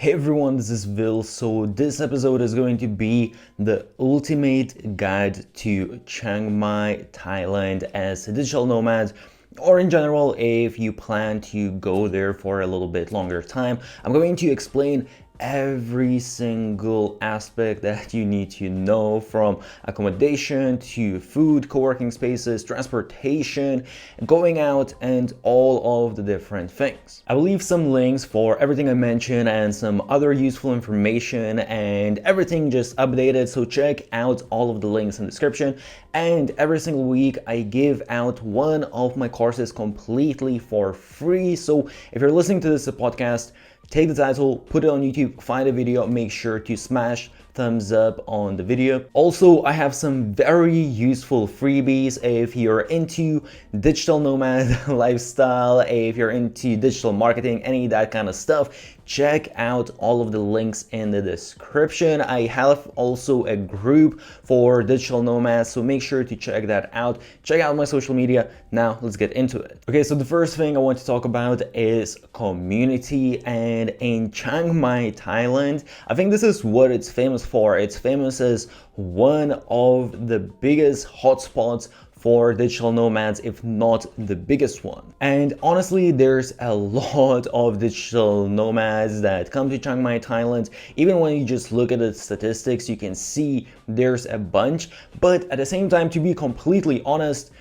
Hey everyone, this is Will. So this episode is going to be the ultimate guide to Chiang Mai, Thailand as a digital nomad, or in general if you plan to go there for a little bit longer time. I'm going to explain every single aspect that you need to know, from accommodation to food, co-working spaces, transportation, going out, and all of the different things. I will leave some links for everything I mentioned and some other useful information and everything just updated, so check out all of the links in the description. And every single week I give out one of my courses completely for free. So if you're listening to this podcast, take the title, put it on YouTube, find a video, make sure to smash thumbs up on the video. Also, I have some very useful freebies if you're into digital nomad lifestyle, if you're into digital marketing, any of that kind of stuff. Check out all of the links in the description. I have also a group for digital nomads, so make sure to check that out. Check out my social media. Now let's get into it. Okay, so the first thing I want to talk about is community. And in Chiang Mai, Thailand, I think this is what it's famous for. It's famous as one of the biggest hotspots for digital nomads, if not the biggest one. And honestly, there's a lot of digital nomads that come to Chiang Mai, Thailand. Even when you just look at the statistics, you can see there's a bunch. But at the same time, to be completely honest,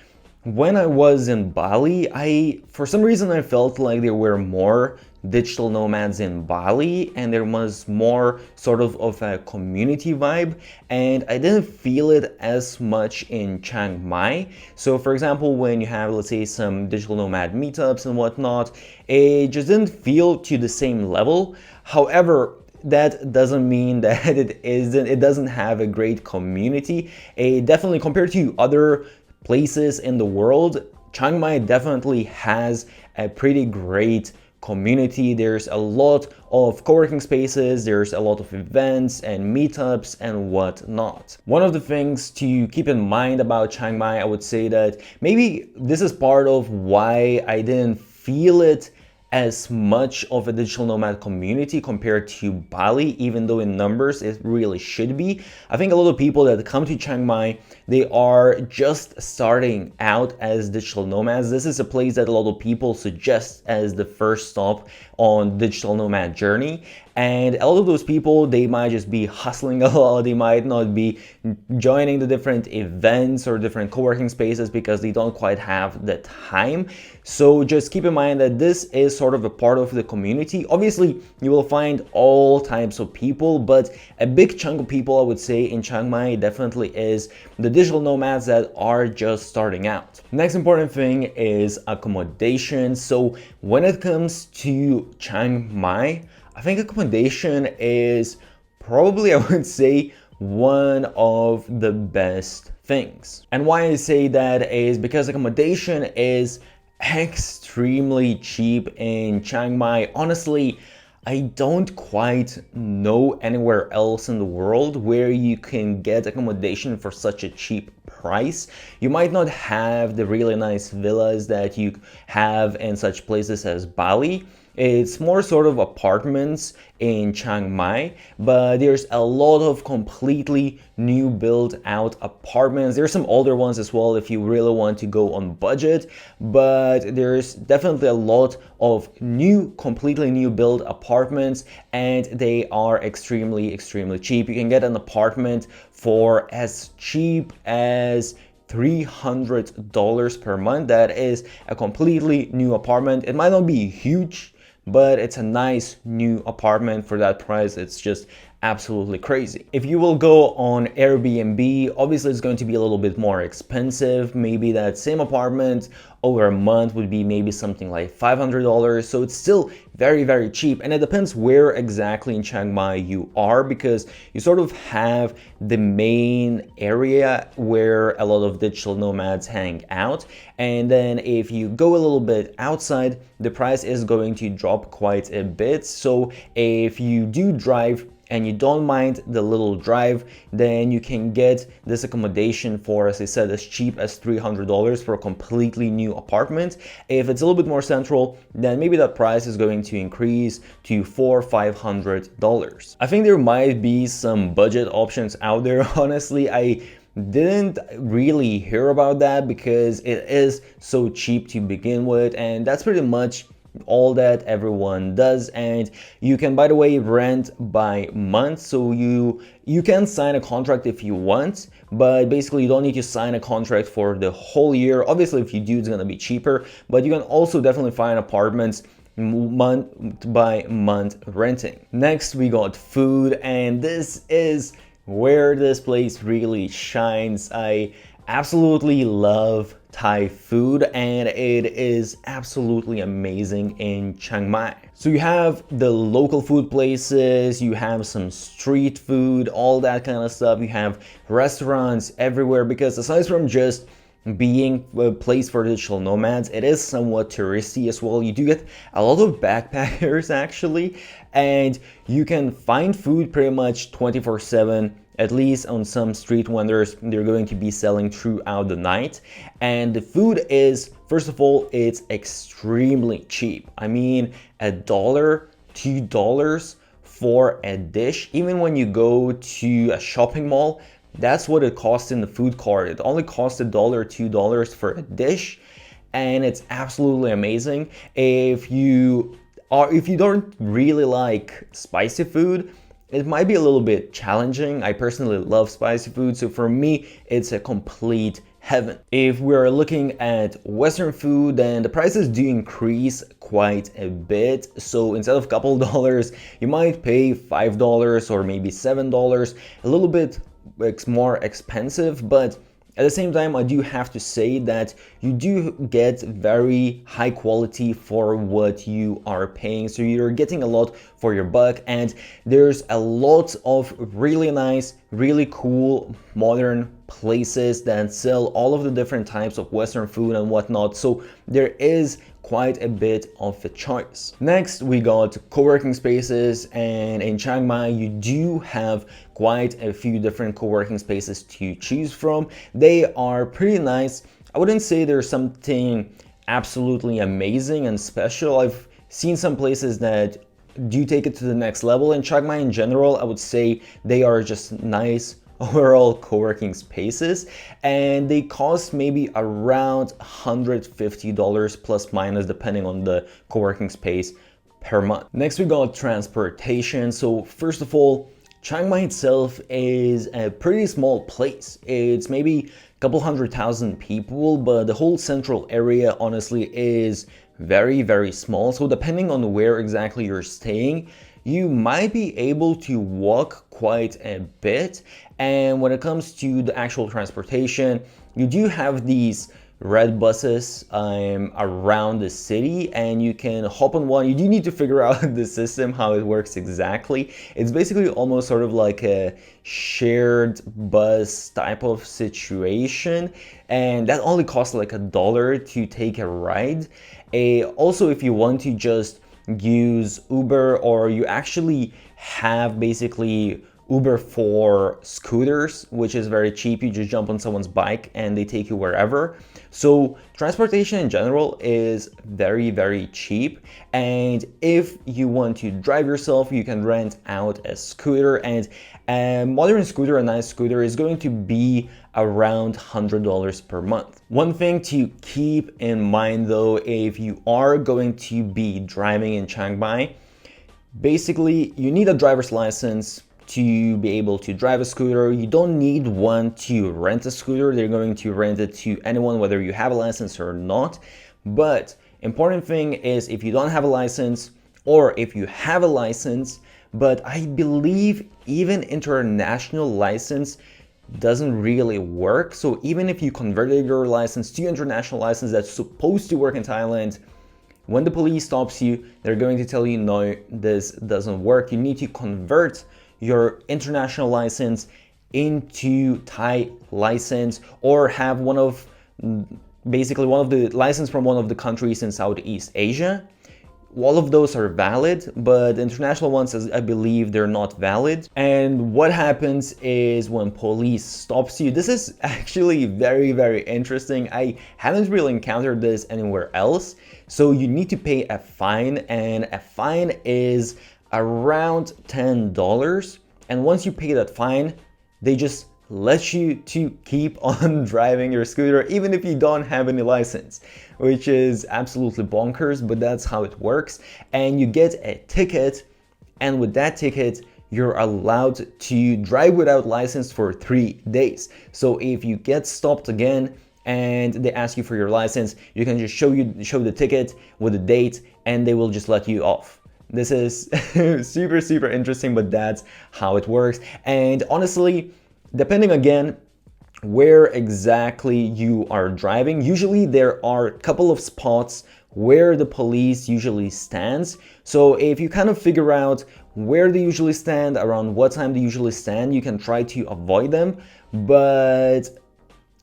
when I was in Bali, for some reason I felt like there were more digital nomads in Bali and there was more sort of a community vibe, and I didn't feel it as much in Chiang Mai. So for example, when you have, let's say, some digital nomad meetups and whatnot, it just didn't feel to the same level. However, that doesn't mean that it doesn't have a great community. Definitely, compared to other places in the world, Chiang Mai definitely has a pretty great community. There's a lot of co-working spaces, there's a lot of events and meetups and whatnot. One of the things to keep in mind about Chiang Mai, I would say that maybe this is part of why I didn't feel it as much of a digital nomad community compared to Bali, even though in numbers it really should be. I think a lot of people that come to Chiang Mai, they are just starting out as digital nomads. This is a place that a lot of people suggest as the first stop on digital nomad journey. And a lot of those people, they might just be hustling a lot. They might not be joining the different events or different co-working spaces because they don't quite have the time. So just keep in mind that this is sort of a part of the community. Obviously, you will find all types of people, but a big chunk of people, I would say, in Chiang Mai definitely is the digital nomads that are just starting out. Next important thing is accommodation. So when it comes to Chiang Mai, I think accommodation is probably, I would say, one of the best things. And why I say that is because accommodation is extremely cheap in Chiang Mai. Honestly, I don't quite know anywhere else in the world where you can get accommodation for such a cheap price. You might not have the really nice villas that you have in such places as Bali. It's more sort of apartments in Chiang Mai, but there's a lot of completely new built out apartments. There's some older ones as well if you really want to go on budget, but there's definitely a lot of completely new built apartments, and they are extremely cheap. You can get an apartment for as cheap as $300 per month. That is a completely new apartment. It might not be huge, but it's a nice new apartment for that price. It's just absolutely crazy. If you will go on Airbnb, obviously it's going to be a little bit more expensive. Maybe that same apartment over a month would be maybe something like $500. So it's still very cheap. And it depends where exactly in Chiang Mai you are, because you sort of have the main area where a lot of digital nomads hang out. And then if you go a little bit outside, the price is going to drop quite a bit. So if you do drive and you don't mind the little drive, then you can get this accommodation for, as I said, as cheap as $300 for a completely new apartment. If it's a little bit more central, then maybe that price is going to increase to $400-500. I think there might be some budget options out there. Honestly, I didn't really hear about that because it is so cheap to begin with, and that's pretty much all that everyone does. And you can, by the way, rent by month, so you can sign a contract if you want, but basically you don't need to sign a contract for the whole year. Obviously, if you do, it's gonna be cheaper, but you can also definitely find apartments month by month renting. Next, we got food, and this is where this place really shines. I absolutely love Thai food, and it is absolutely amazing in Chiang Mai. So you have the local food places, you have some street food, all that kind of stuff. You have restaurants everywhere, because aside from just being a place for digital nomads, it is somewhat touristy as well. You do get a lot of backpackers actually, and you can find food pretty much 24/7, at least on some street vendors. They're going to be selling throughout the night, and the food is, first of all, it's extremely cheap. I mean, $1, $2 for a dish. Even when you go to a shopping mall, that's what it costs in the food cart. It only costs $1, $2 for a dish, and it's absolutely amazing. If you don't really like spicy food, it might be a little bit challenging. I personally love spicy food, so for me, it's a complete heaven. If we're looking at Western food, then the prices do increase quite a bit. So instead of a couple dollars, you might pay $5 or maybe $7, a little bit more expensive, but at the same time, I do have to say that you do get very high quality for what you are paying. So you're getting a lot for your buck, and there's a lot of really nice, really cool, modern places that sell all of the different types of Western food and whatnot. So there is quite a bit of a choice. Next, we got co-working spaces, and in Chiang Mai, you do have quite a few different co-working spaces to choose from. They are pretty nice. I wouldn't say there's something absolutely amazing and special. I've seen some places that do take it to the next level. In Chiang Mai in general, I would say they are just nice overall co-working spaces, and they cost maybe around $150 plus minus, depending on the co-working space, per month. Next, we got transportation. So first of all, Chiang Mai itself is a pretty small place. It's maybe a couple 100,000 people, but the whole central area honestly is very, very small. So depending on where exactly you're staying, you might be able to walk quite a bit. And when it comes to the actual transportation, you do have these red buses around the city, and you can hop on one. You do need to figure out the system, how it works exactly. It's basically almost sort of like a shared bus type of situation, and that only costs like $1 to take a ride. Also, if you want to just use Uber, or you actually have basically Uber for scooters, which is very cheap. You just jump on someone's bike and they take you wherever. So transportation in general is very, very cheap. And if you want to drive yourself, you can rent out a scooter, and a modern scooter, a nice scooter, is going to be around $100 per month. One thing to keep in mind though, if you are going to be driving in Chiang Mai, basically you need a driver's license to be able to drive a scooter. You don't need one to rent a scooter. They're going to rent it to anyone, whether you have a license or not. But important thing is, if you don't have a license, or if you have a license, but I believe even international license doesn't really work. So even if you converted your license to international license that's supposed to work in Thailand, when the police stops you, they're going to tell you, no, this doesn't work. You need to convert your international license into Thai license, or have basically one of the license from one of the countries in Southeast Asia. all of those are valid, but international ones, I believe they're not valid. And what happens is when police stops you, this is actually very, very interesting. I haven't really encountered this anywhere else. So you need to pay a fine, and a fine is around $10. And once you pay that fine, they just let you to keep on driving your scooter even if you don't have any license, which is absolutely bonkers, but that's how it works. And you get a ticket, and with that ticket you're allowed to drive without license for 3 days. So if you get stopped again and they ask you for your license, you can just show the ticket with the date and they will just let you off. This is super interesting, but that's how it works. And honestly, depending again where exactly you are driving, usually there are a couple of spots where the police usually stands. So if you kind of figure out where they usually stand, around what time they usually stand, you can try to avoid them. But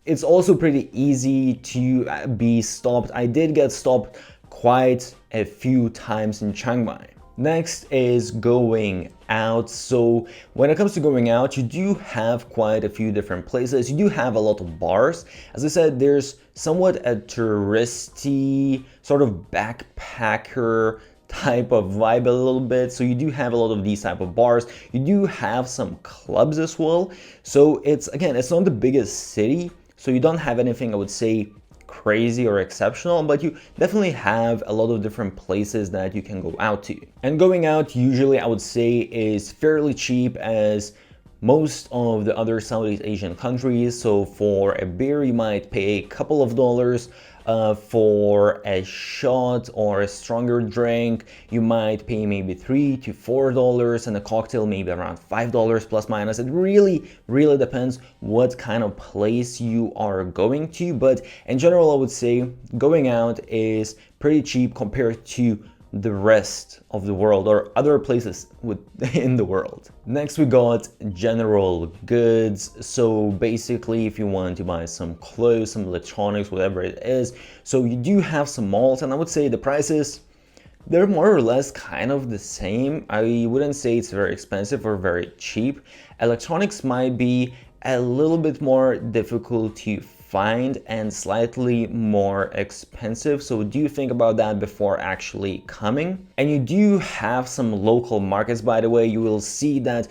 it's also pretty easy to be stopped. I did get stopped quite a few times in Chiang Mai. Next is going out. So when it comes to going out, you do have quite a few different places. You do have a lot of bars. As I said, there's somewhat a touristy, sort of backpacker type of vibe a little bit. So you do have a lot of these type of bars. You do have some clubs as well. So it's not the biggest city, so you don't have anything I would say crazy or exceptional, but you definitely have a lot of different places that you can go out to. And going out usually I would say is fairly cheap as most of the other Southeast Asian countries. So for a beer you might pay a couple of dollars. For a shot or a stronger drink you might pay maybe $3 to $4, and a cocktail maybe around $5 plus minus. It really depends what kind of place you are going to, but in general I would say going out is pretty cheap compared to the rest of the world or other places in the world. Next we got general goods. So basically if you want to buy some clothes, some electronics, whatever it is, so you do have some malls, and I would say the prices, they're more or less kind of the same. I wouldn't say it's very expensive or very cheap. Electronics might be a little bit more difficult to find and slightly more expensive, so do think about that before actually coming. And you do have some local markets, by the way. You will see that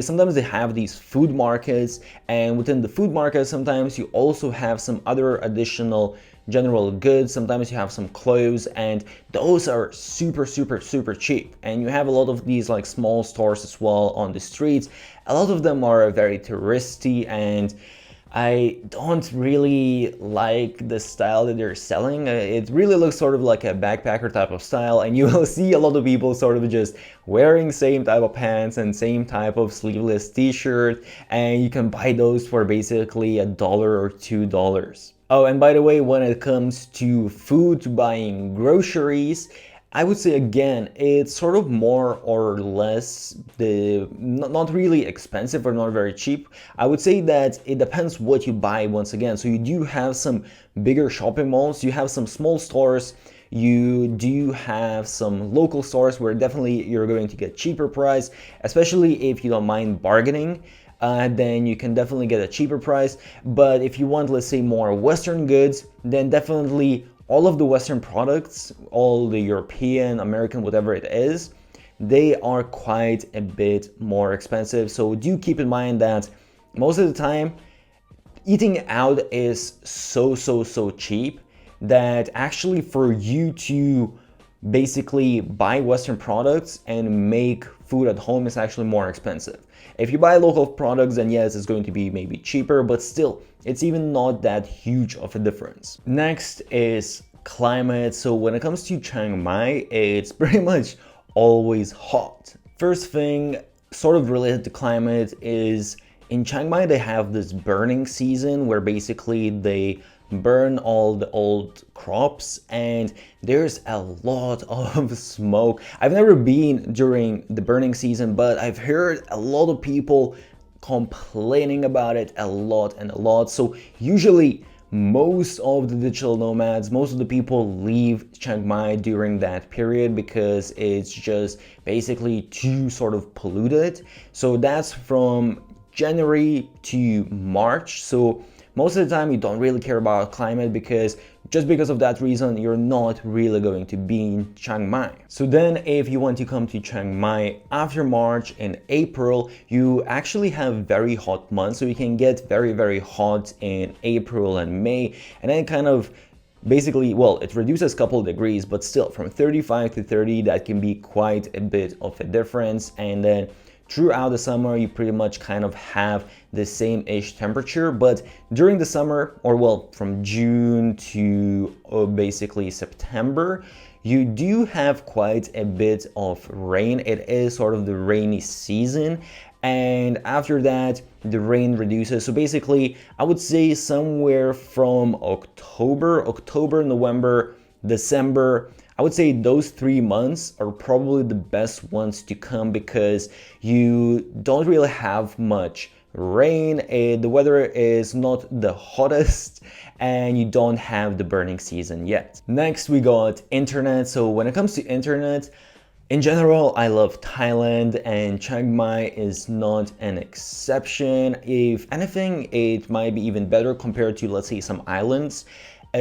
sometimes they have these food markets, and within the food markets sometimes you also have some other additional general goods. Sometimes you have some clothes, and those are super cheap. And you have a lot of these like small stores as well on the streets. A lot of them are very touristy, and I don't really like the style that they're selling. It really looks sort of like a backpacker type of style, and you will see a lot of people sort of just wearing same type of pants and same type of sleeveless t-shirt, and you can buy those for basically $1 or $2. Oh, and by the way, when it comes to food, buying groceries, I would say again, it's sort of more or less not really expensive or not very cheap. I would say that it depends what you buy once again. So you do have some bigger shopping malls, you have some small stores, you do have some local stores where definitely you're going to get cheaper price, especially if you don't mind bargaining. Then you can definitely get a cheaper price. But if you want, let's say, more Western goods, then definitely all of the Western products, all the European, American, whatever it is, they are quite a bit more expensive. So do keep in mind that most of the time, eating out is so cheap that actually for you to basically buy Western products and make food at home is actually more expensive. If you buy local products, then yes, it's going to be maybe cheaper, but still, it's even not that huge of a difference. Next is climate. So when it comes to Chiang Mai, it's pretty much always hot. First thing sort of related to climate is in Chiang Mai, they have this burning season where basically they burn all the old crops, and there's a lot of smoke. I've never been during the burning season, but I've heard a lot of people complaining about it a lot. So usually most of the digital nomads, most of the people leave Chiang Mai during that period because it's just basically too sort of polluted. So that's from January to March. So most of the time you don't really care about climate because of that reason you're not really going to be in Chiang Mai. So then if you want to come to Chiang Mai after March and April, you actually have very hot months. So you can get very hot in April and May, and then kind of basically, well, it reduces a couple of degrees, but still from 35 to 30, that can be quite a bit of a difference. And then throughout the summer, you pretty much kind of have the same-ish temperature, but during the summer, or well, from June to basically September, you do have quite a bit of rain. It is sort of the rainy season, and after that, the rain reduces. So basically, I would say somewhere from October, November, December, I would say those 3 months are probably the best ones to come because you don't really have much rain, the weather is not the hottest, and you don't have the burning season yet. Next, we got internet. So when it comes to internet, in general, I love Thailand, and Chiang Mai is not an exception. If anything, it might be even better compared to, let's say, some islands.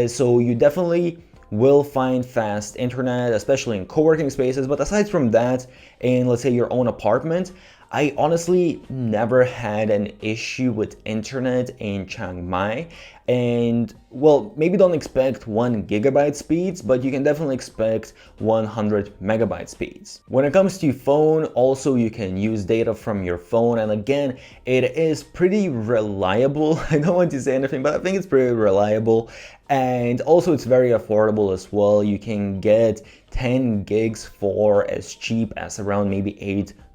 So you definitely will find fast internet, especially in co-working spaces. But aside from that, in, let's say, your own apartment, I honestly never had an issue with internet in Chiang Mai. And well, maybe don't expect 1 gigabyte speeds, but you can definitely expect 100 megabyte speeds. When it comes to phone, also you can use data from your phone, and again, it is pretty reliable. I don't want to say anything, but I think it's pretty reliable, and also it's very affordable as well. You can get 10 gigs for as cheap as around maybe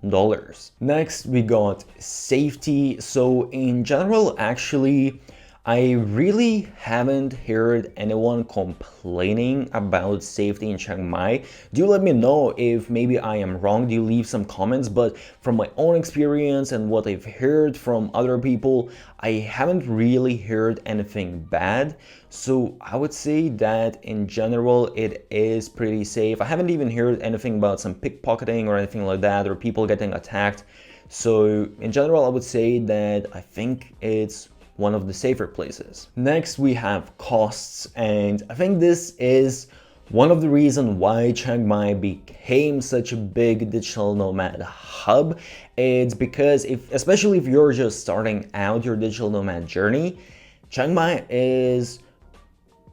$8. Next, we got safety. So in general, actually, I really haven't heard anyone complaining about safety in Chiang Mai. Do let me know if maybe I am wrong. Do leave some comments, but from my own experience and what I've heard from other people, I haven't really heard anything bad. So I would say that in general, it is pretty safe. I haven't even heard anything about some pickpocketing or anything like that, or people getting attacked. So in general, I would say that I think it's one of the safer places. Next, we have costs, and I think this is one of the reasons why Chiang Mai became such a big digital nomad hub. It's because especially if you're just starting out your digital nomad journey, Chiang Mai is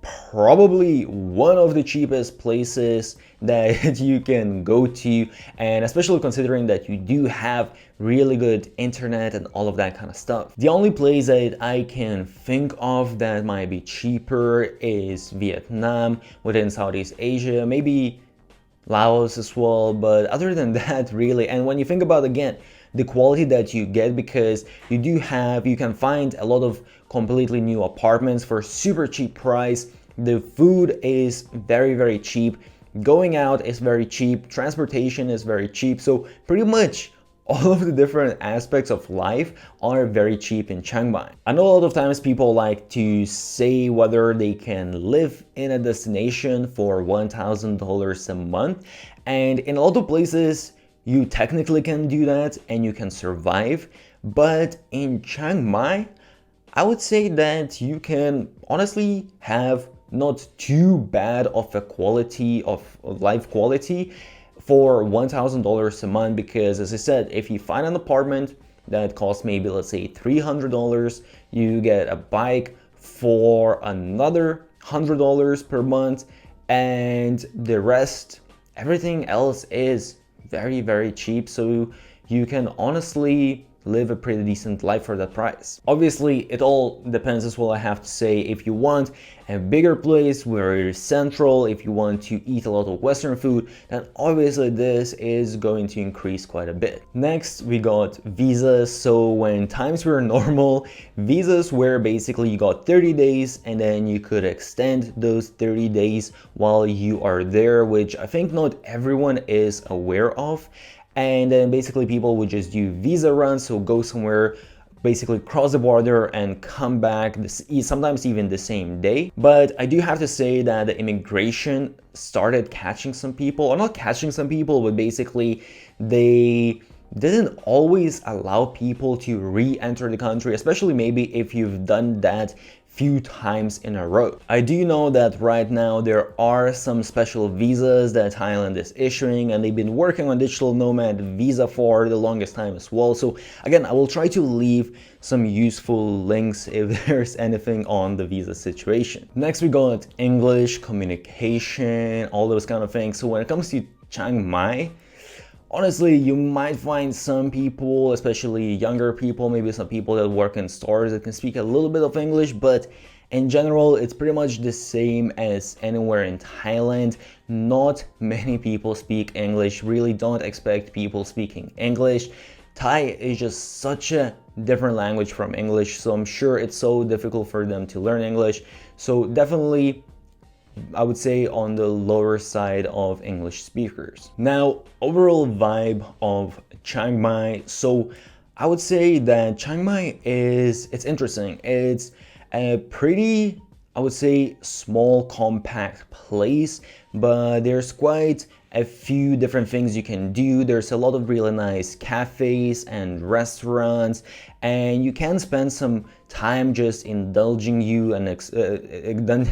probably one of the cheapest places that you can go to, and especially considering that you do have really good internet and all of that kind of stuff. The only place that I can think of that might be cheaper is Vietnam within Southeast Asia, maybe Laos as well, but other than that, really. And when you think about, again, the quality that you get, because you can find a lot of completely new apartments for super cheap price. The food is very cheap. Going out is very cheap. Transportation is very cheap. So pretty much all of the different aspects of life are very cheap in Chiang Mai. I know a lot of times people like to say whether they can live in a destination for $1,000 a month. And in a lot of places, you technically can do that and you can survive. But in Chiang Mai, I would say that you can honestly have not too bad of a quality of life quality for $1,000 a month, because as I said, if you find an apartment that costs maybe, let's say, $300, you get a bike for another $100 per month, and the rest, everything else is very cheap. So you can honestly live a pretty decent life for that price. Obviously, it all depends as well, I have to say. If you want a bigger place where you're central, if you want to eat a lot of Western food, then obviously this is going to increase quite a bit. Next, we got visas. So when times were normal, visas were basically you got 30 days and then you could extend those 30 days while you are there, which I think not everyone is aware of. And then basically people would just do visa runs, so go somewhere basically cross the border and come back sometimes even the same day. But I do have to say that the immigration started catching some people, or not catching some people, but basically they didn't always allow people to re-enter the country, especially maybe if you've done that few times in a row. I do know that right now there are some special visas that Thailand is issuing, and they've been working on digital nomad visa for the longest time as well. So again, I will try to leave some useful links if there's anything on the visa situation. Next we got English, communication, all those kind of things. So when it comes to Chiang Mai, honestly, you might find some people, especially younger people, maybe some people that work in stores that can speak a little bit of English, but in general, it's pretty much the same as anywhere in Thailand. Not many people speak English. Really don't expect people speaking English. Thai is just such a different language from English, so I'm sure it's so difficult for them to learn English. So definitely, I would say on the lower side of English speakers. Now, overall vibe of Chiang Mai. So I would say that Chiang Mai it's interesting. It's a pretty, I would say, small, compact place, but there's quite a few different things you can do. There's a lot of really nice cafes and restaurants, and you can spend some time just indulging you and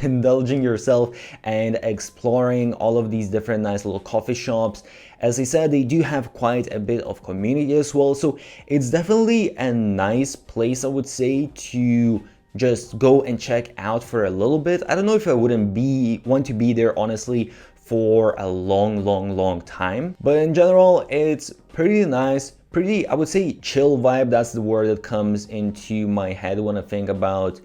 indulging yourself and exploring all of these different nice little coffee shops. As I said, they do have quite a bit of community as well, so it's definitely a nice place, I would say, to just go and check out for a little bit. I don't know if I wouldn't want to be there honestly for a long time, but in general it's pretty nice, pretty, I would say, chill vibe. That's the word that comes into my head when I think about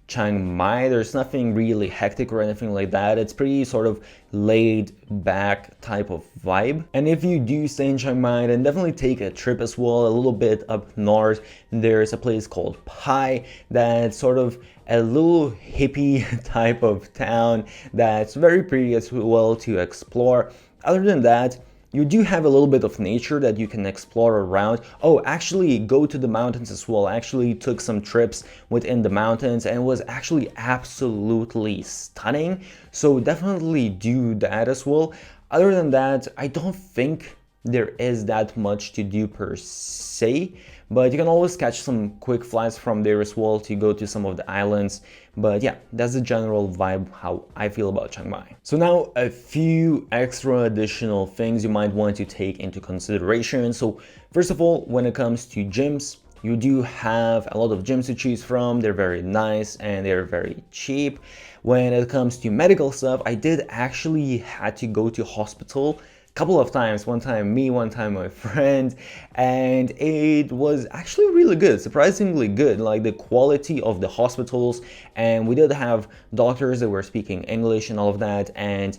Chiang Mai. There's nothing really hectic or anything like that. It's pretty sort of laid back type of vibe. And if you do stay in Chiang Mai, then definitely take a trip as well a little bit up north. There's a place called Pai that's sort of a little hippie type of town that's very pretty as well to explore. Other than that, you do have a little bit of nature that you can explore around. Oh, actually go to the mountains as well. I actually took some trips within the mountains and it was actually absolutely stunning. So definitely do that as well. Other than that, I don't think there is that much to do per se, but you can always catch some quick flights from there as well to go to some of the islands. But yeah, that's the general vibe how I feel about Chiang Mai. So now a few extra additional things you might want to take into consideration. So first of all, when it comes to gyms, you do have a lot of gyms to choose from. They're very nice and they're very cheap. When it comes to medical stuff, I did actually had to go to hospital couple of times. One time me, one time my friend, and it was actually really good, surprisingly good, like the quality of the hospitals. And we did have doctors that were speaking English and all of that, and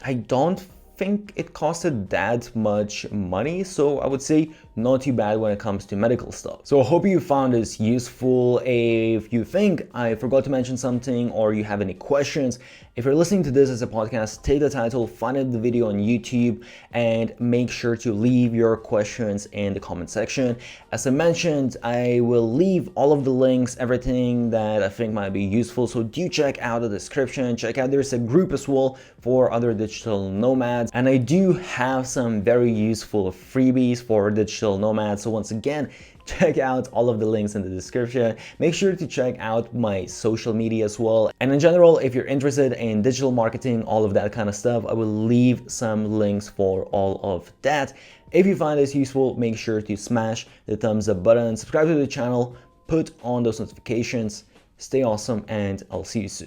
I don't think it costed that much money, so I would say not too bad when it comes to medical stuff. So I hope you found this useful. If you think I forgot to mention something or you have any questions, if you're listening to this as a podcast, take the title, find the video on YouTube, and make sure to leave your questions in the comment section. As I mentioned, I will leave all of the links, everything that I think might be useful, so do check out the description. Check out, there's a group as well for other digital nomads, and I do have some very useful freebies for digital nomads. So once again, check out all of the links in the description. Make sure to check out my social media as well. And in general, if you're interested in digital marketing, all of that kind of stuff, I will leave some links for all of that. If you find this useful, make sure to smash the thumbs up button, subscribe to the channel, put on those notifications. Stay awesome, and I'll see you soon.